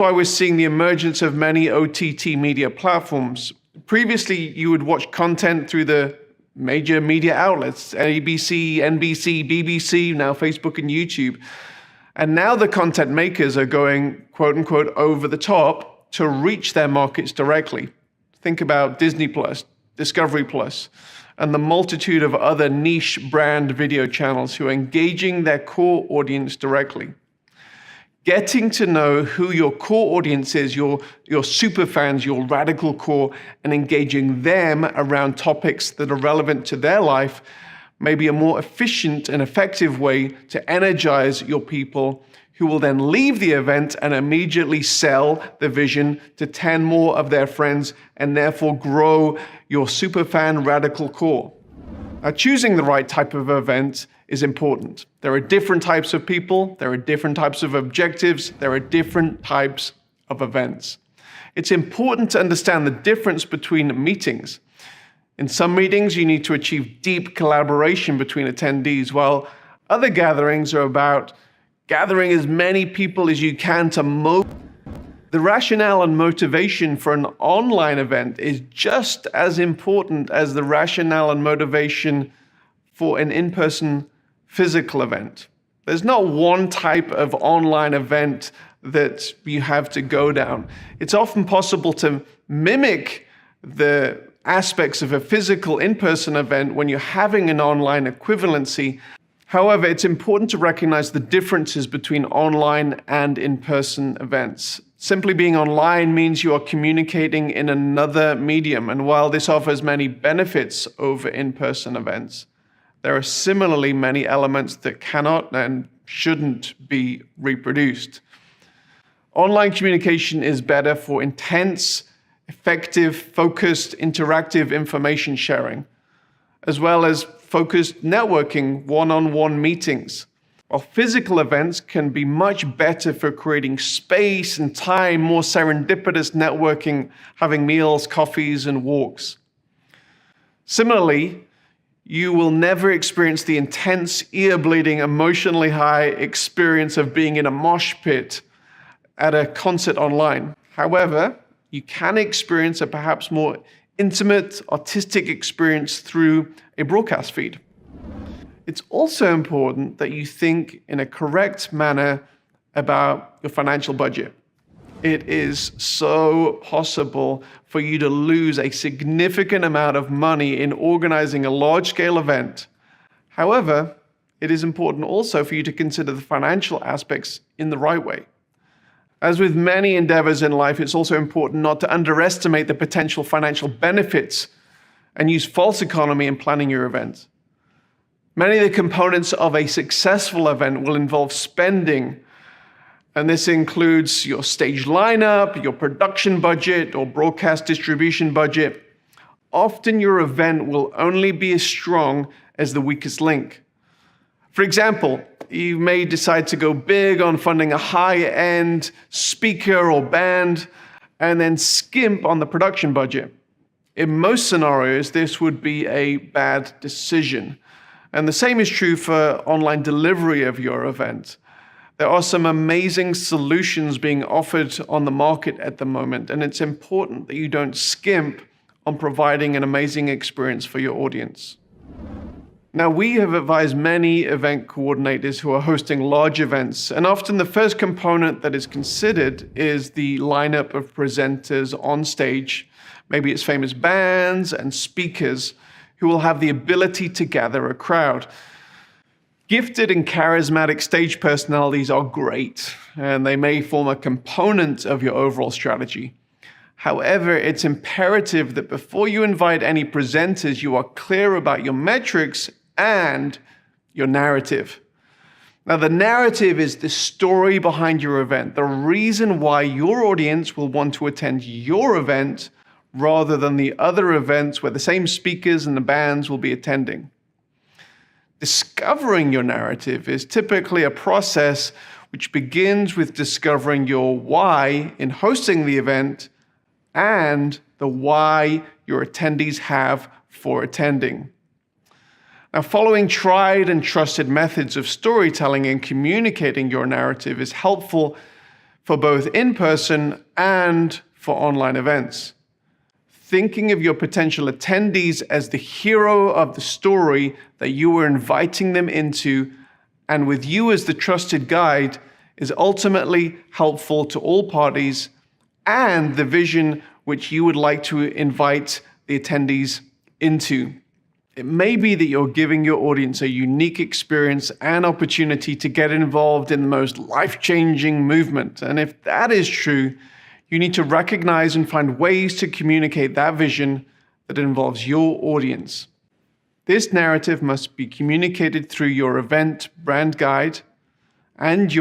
Why we're seeing the emergence of many OTT media platforms. Previously, you would watch content through the major media outlets, ABC, NBC, BBC, now Facebook and YouTube. And now the content makers are going, quote unquote, over the top to reach their markets directly. Think about Disney Plus, Discovery Plus, and the multitude of other niche brand video channels who are engaging their core audience directly. Getting to know who your core audience is, your super fans, your radical core, and engaging them around topics that are relevant to their life may be a more efficient and effective way to energize your people, who will then leave the event and immediately sell the vision to 10 more of their friends and therefore grow your superfan radical core. Now, choosing the right type of event is important. There are different types of people, there are different types of objectives, there are different types of events. It's important to understand the difference between meetings. In some meetings, you need to achieve deep collaboration between attendees, while other gatherings are about gathering as many people as you can to motivate. The rationale and motivation for an online event is just as important as the rationale and motivation for an in-person physical event. There's not one type of online event that you have to go down. It's often possible to mimic the aspects of a physical in-person event when you're having an online equivalency. However, it's important to recognize the differences between online and in-person events. Simply being online means you are communicating in another medium, and while this offers many benefits over in-person events, there are similarly many elements that cannot and shouldn't be reproduced. Online communication is better for intense, effective, focused, interactive information sharing, as well as focused networking, one-on-one meetings. While physical events can be much better for creating space and time, more serendipitous networking, having meals, coffees, and walks. Similarly, you will never experience the intense, ear-bleeding, emotionally high experience of being in a mosh pit at a concert online. However, you can experience a perhaps more intimate, artistic experience through a broadcast feed. It's also important that you think in a correct manner about your financial budget. It is so possible for you to lose a significant amount of money in organizing a large-scale event. However, it is important also for you to consider the financial aspects in the right way. As with many endeavors in life, it's also important not to underestimate the potential financial benefits and use false economy in planning your event. Many of the components of a successful event will involve spending, and this includes your stage lineup, your production budget, or broadcast distribution budget. Often your event will only be as strong as the weakest link. For example, you may decide to go big on funding a high-end speaker or band, and then skimp on the production budget. In most scenarios, this would be a bad decision. And the same is true for online delivery of your event. There are some amazing solutions being offered on the market at the moment, and it's important that you don't skimp on providing an amazing experience for your audience. Now, we have advised many event coordinators who are hosting large events, and often the first component that is considered is the lineup of presenters on stage. Maybe it's famous bands and speakers who will have the ability to gather a crowd. Gifted and charismatic stage personalities are great, and they may form a component of your overall strategy. However, it's imperative that before you invite any presenters, you are clear about your metrics and your narrative. Now, the narrative is the story behind your event, the reason why your audience will want to attend your event rather than the other events where the same speakers and the bands will be attending. Discovering your narrative is typically a process which begins with discovering your why in hosting the event and the why your attendees have for attending. Now, following tried and trusted methods of storytelling and communicating your narrative is helpful for both in-person and for online events. Thinking of your potential attendees as the hero of the story that you are inviting them into, and with you as the trusted guide, is ultimately helpful to all parties and the vision which you would like to invite the attendees into. It may be that you're giving your audience a unique experience and opportunity to get involved in the most life-changing movement. And if that is true, you need to recognize and find ways to communicate that vision that involves your audience. This narrative must be communicated through your event brand guide and your